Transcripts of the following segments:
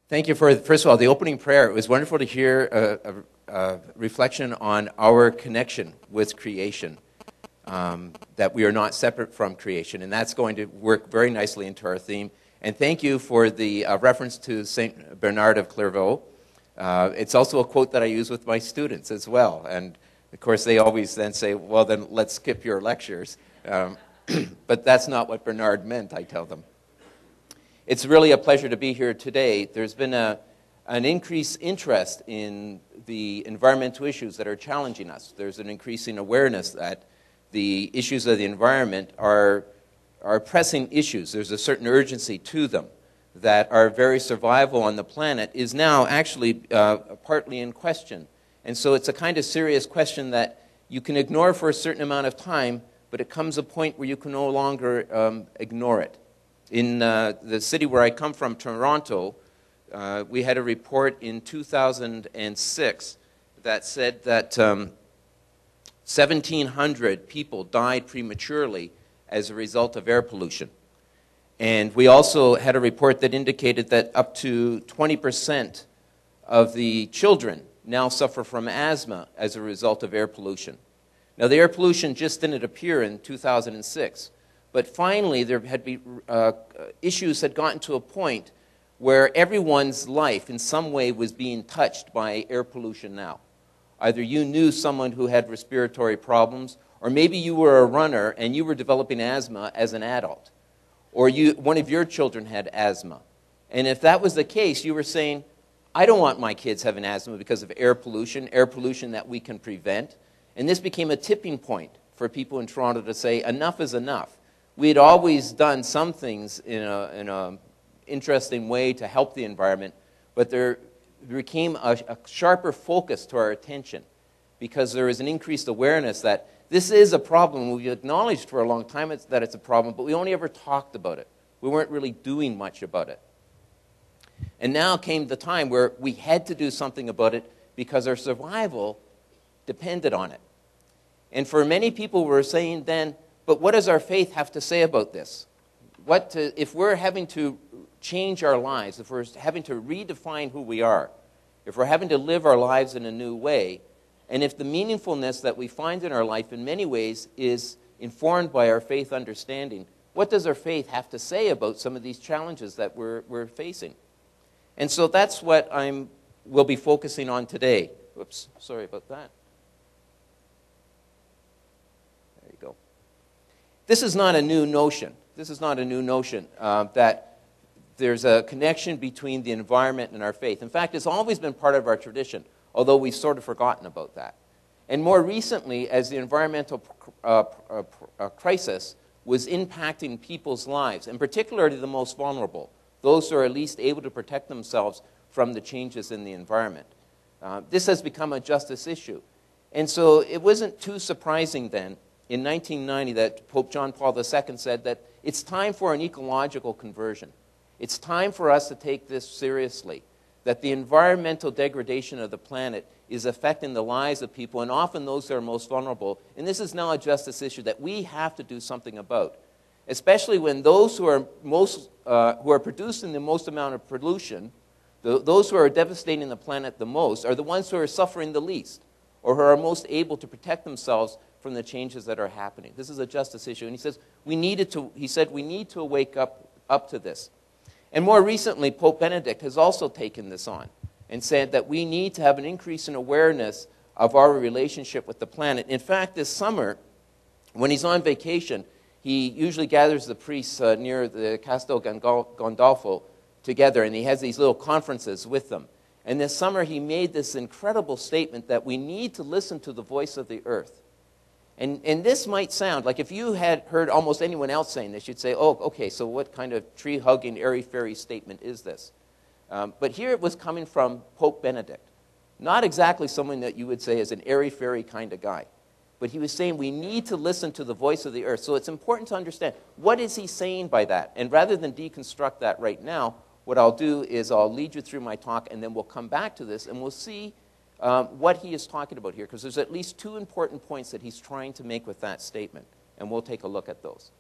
Thank you for, first of all, the opening prayer. It was wonderful to hear a reflection on our connection with creation, that we are not separate from creation, and that's going to work very nicely into our theme. And thank you for the reference to St. Bernard of Clairvaux. It's also a quote that I use with my students as well, and of course they always then say, well, then let's skip your lectures. But that's not what Bernard meant, I tell them. It's really a pleasure to be here today. There's been an increased interest in the environmental issues that are challenging us. There's an increasing awareness that the issues of the environment are pressing issues. There's a certain urgency to them, that our very survival on the planet is now actually partly in question. And so it's a kind of serious question that you can ignore for a certain amount of time, but it comes a point where you can no longer ignore it. In the city where I come from, Toronto, we had a report in 2006 that said that 1,700 people died prematurely as a result of air pollution. And we also had a report that indicated that up to 20% of the children now suffer from asthma as a result of air pollution. Now, the air pollution just didn't appear in 2006. But finally, there had been issues had gotten to a point where everyone's life in some way was being touched by air pollution now. Either you knew someone who had respiratory problems, or maybe you were a runner and you were developing asthma as an adult, or one of your children had asthma. And if that was the case, you were saying, I don't want my kids having asthma because of air pollution that we can prevent. And this became a tipping point for people in Toronto to say, enough is enough. We had always done some things in an interesting way to help the environment, but there became a sharper focus to our attention because there is an increased awareness that this is a problem. We've acknowledged for a long time that it's a problem, but we only ever talked about it. We weren't really doing much about it. And now came the time where we had to do something about it because our survival depended on it. And for many people, we're saying then, but what does our faith have to say about this? If we're having to change our lives, if we're having to redefine who we are, if we're having to live our lives in a new way, and if the meaningfulness that we find in our life in many ways is informed by our faith understanding, what does our faith have to say about some of these challenges that we're facing? And so that's what we'll be focusing on today. Whoops, sorry about that. This is not a new notion. This is not a new notion that there's a connection between the environment and our faith. In fact, it's always been part of our tradition, although we've sort of forgotten about that. And more recently, as the environmental crisis was impacting people's lives, and particularly the most vulnerable, those who are at least able to protect themselves from the changes in the environment. This has become a justice issue. And so it wasn't too surprising then in 1990 that Pope John Paul II said that it's time for an ecological conversion. It's time for us to take this seriously, that the environmental degradation of the planet is affecting the lives of people, and often those that are most vulnerable. And this is now a justice issue that we have to do something about, especially when those who are producing the most amount of pollution, those who are devastating the planet the most, are the ones who are suffering the least, or who are most able to protect themselves from the changes that are happening. This is a justice issue. And he says, we need to wake up to this. And more recently, Pope Benedict has also taken this on and said that we need to have an increase in awareness of our relationship with the planet. In fact, this summer, when he's on vacation, he usually gathers the priests near the Castel Gandolfo together, and he has these little conferences with them. And this summer, he made this incredible statement that we need to listen to the voice of the earth. And this might sound like if you had heard almost anyone else saying this, you'd say, oh, okay, so what kind of tree-hugging, airy-fairy statement is this? But here it was coming from Pope Benedict. Not exactly someone that you would say is an airy-fairy kind of guy. But he was saying we need to listen to the voice of the earth. So it's important to understand, what is he saying by that? And rather than deconstruct that right now, what I'll do is I'll lead you through my talk, and then we'll come back to this, and we'll see what he is talking about here, because there's at least two important points that he's trying to make with that statement, and we'll take a look at those.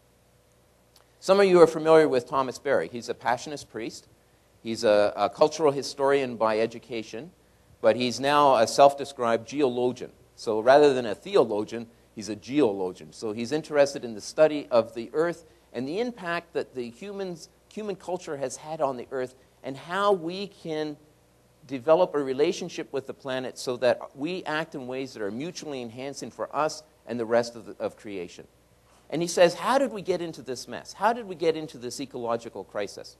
Some of you are familiar with Thomas Berry. He's a Passionist priest. He's a cultural historian by education, but he's now a self-described geologian. So rather than a theologian, he's a geologian. So he's interested in the study of the earth and the impact that the human culture has had on the earth and how we can develop a relationship with the planet so that we act in ways that are mutually enhancing for us and the rest of creation. And he says, how did we get into this mess? How did we get into this ecological crisis?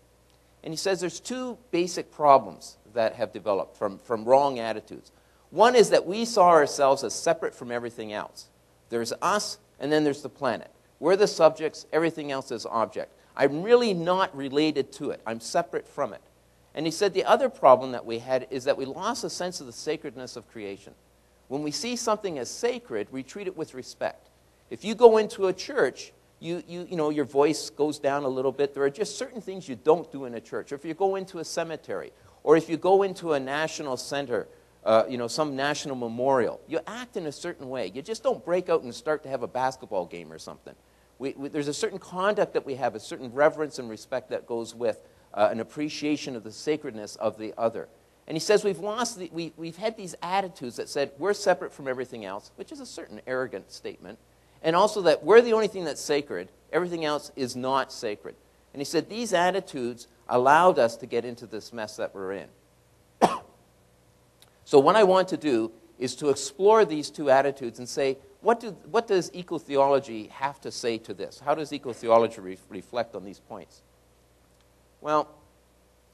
And he says there's two basic problems that have developed from wrong attitudes. One is that we saw ourselves as separate from everything else. There's us, and then there's the planet. We're the subjects, everything else is object. I'm really not related to it. I'm separate from it. And he said the other problem that we had is that we lost a sense of the sacredness of creation. When we see something as sacred, we treat it with respect. If you go into a church, you know, your voice goes down a little bit. There are just certain things you don't do in a church. Or if you go into a cemetery, or if you go into a national center, you know, some national memorial, you act in a certain way. You just don't break out and start to have a basketball game or something. There's a certain conduct that we have, a certain reverence and respect that goes with an appreciation of the sacredness of the other. And he says we've had these attitudes that said we're separate from everything else, which is a certain arrogant statement, and also that we're the only thing that's sacred, everything else is not sacred. And he said these attitudes allowed us to get into this mess that we're in. So what I want to do is to explore these two attitudes and say, what does eco-theology have to say to this? How does eco-theology reflect on these points? Well,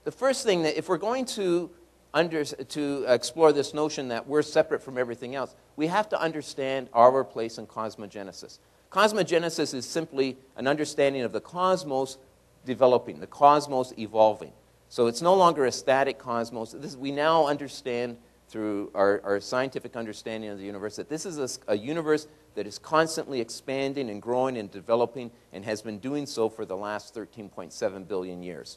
the first thing that if we're going to explore this notion that we're separate from everything else, we have to understand our place in cosmogenesis. Cosmogenesis is simply an understanding of the cosmos developing, the cosmos evolving. So it's no longer a static cosmos. We now understand through our scientific understanding of the universe that this is a universe that is constantly expanding and growing and developing and has been doing so for the last 13.7 billion years.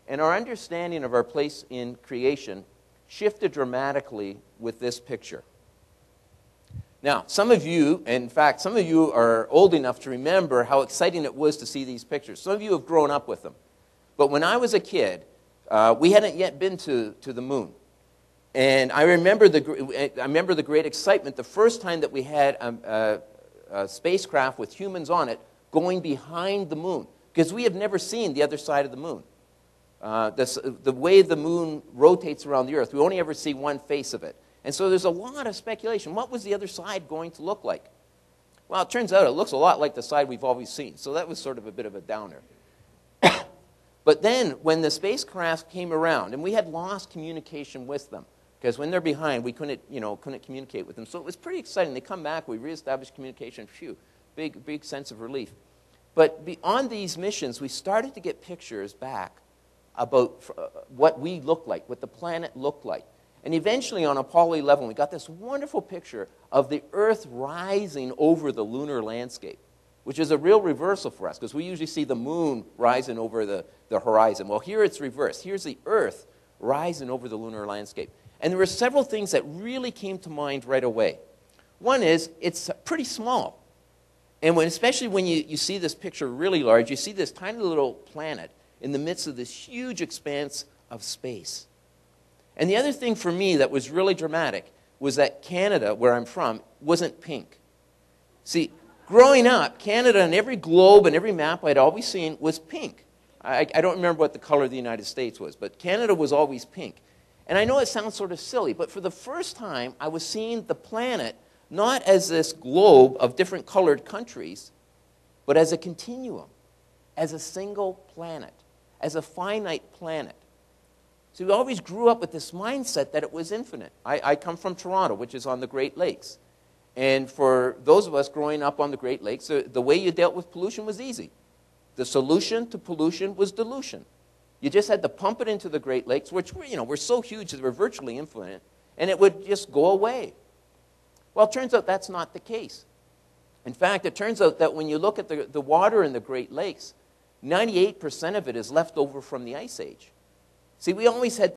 And our understanding of our place in creation shifted dramatically with this picture. Now, some of you, in fact, some of you are old enough to remember how exciting it was to see these pictures. Some of you have grown up with them. But when I was a kid, we hadn't yet been to the moon. And I remember the great excitement the first time that we had a spacecraft with humans on it going behind the moon, because we have never seen the other side of the moon. The way the moon rotates around the Earth, we only ever see one face of it. And so there's a lot of speculation. What was the other side going to look like? Well, it turns out it looks a lot like the side we've always seen. So that was sort of a bit of a downer. But then when the spacecraft came around, and we had lost communication with them, because when they're behind, we couldn't communicate with them. So it was pretty exciting. They come back, we reestablished communication. Phew, big sense of relief. But on these missions, we started to get pictures back about what we looked like, what the planet looked like. And eventually on Apollo 11, we got this wonderful picture of the Earth rising over the lunar landscape, which is a real reversal for us, because we usually see the moon rising over the horizon. Well, here it's reversed. Here's the Earth rising over the lunar landscape. And there were several things that really came to mind right away. One is, it's pretty small. And especially when you see this picture really large, you see this tiny little planet in the midst of this huge expanse of space. And the other thing for me that was really dramatic was that Canada, where I'm from, wasn't pink. See, growing up, Canada and every globe and every map I'd always seen was pink. I don't remember what the color of the United States was, but Canada was always pink. And I know it sounds sort of silly, but for the first time, I was seeing the planet not as this globe of different colored countries, but as a continuum, as a single planet, as a finite planet. So we always grew up with this mindset that it was infinite. I come from Toronto, which is on the Great Lakes. And for those of us growing up on the Great Lakes, the way you dealt with pollution was easy. The solution to pollution was dilution. You just had to pump it into the Great Lakes, which were so huge that they were virtually infinite, and it would just go away. Well, it turns out that's not the case. In fact, it turns out that when you look at the water in the Great Lakes, 98% of it is left over from the Ice Age. See, we always had